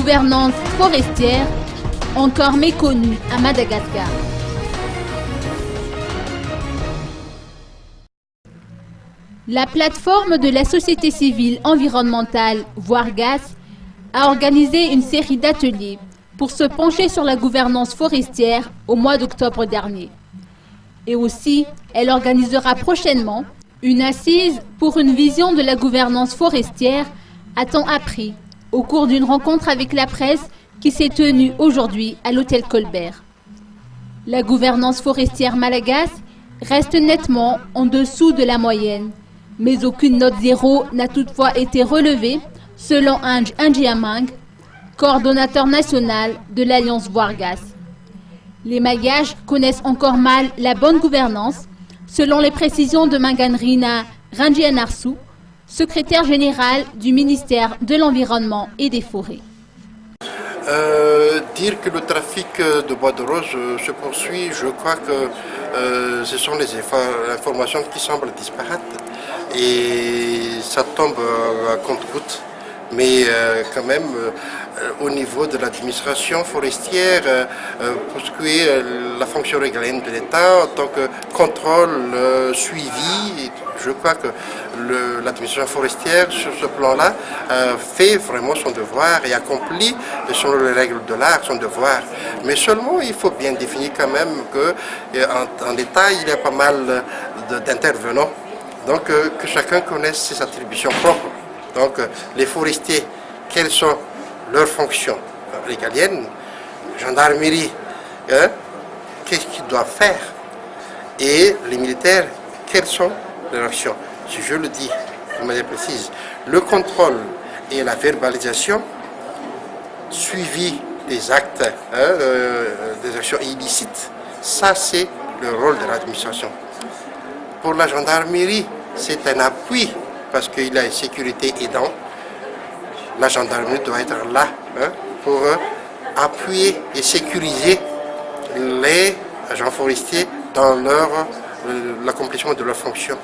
gouvernance forestière, encore méconnue à Madagascar. La plateforme de la société civile environnementale Voargas a organisé une série d'ateliers pour se pencher sur la gouvernance forestière au mois d'octobre dernier. Et aussi, elle organisera prochainement une assise pour une vision de la gouvernance forestière à temps appris, au cours d'une rencontre avec la presse qui s'est tenue aujourd'hui à l'hôtel Colbert. La gouvernance forestière malagasy reste nettement en dessous de la moyenne, mais aucune note zéro n'a toutefois été relevée, selon Ange Ndiamang, coordonnateur national de l'Alliance Voargas. Les Malgaches connaissent encore mal la bonne gouvernance, selon les précisions de Manganrina Rangianarsou, secrétaire général du ministère de l'Environnement et des Forêts. Dire que le trafic de bois de rose se poursuit, je crois que ce sont les informations qui semblent disparates et ça tombe à compte-gouttes. Mais quand même, au niveau de l'administration forestière, pour ce qui est la fonction régalienne de l'État, en tant que contrôle, suivi, je crois que l'administration forestière, sur ce plan-là, fait vraiment son devoir et accomplit, selon les règles de l'art, son devoir. Mais seulement, il faut bien définir quand même qu'en État, il y a pas mal d'intervenants, donc que chacun connaisse ses attributions propres. Donc les forestiers, quelles sont leurs fonctions régaliennes, gendarmerie, qu'est-ce qu'ils doivent faire, et les militaires, quelles sont leurs actions. Si je le dis de manière précise, le contrôle et la verbalisation, suivi des actes, des actions illicites, ça c'est le rôle de l'administration. Pour la gendarmerie, c'est un appui, parce qu'il a une sécurité aidant. La gendarmerie doit être là pour appuyer et sécuriser les agents forestiers dans l'accomplissement de leurs fonctions.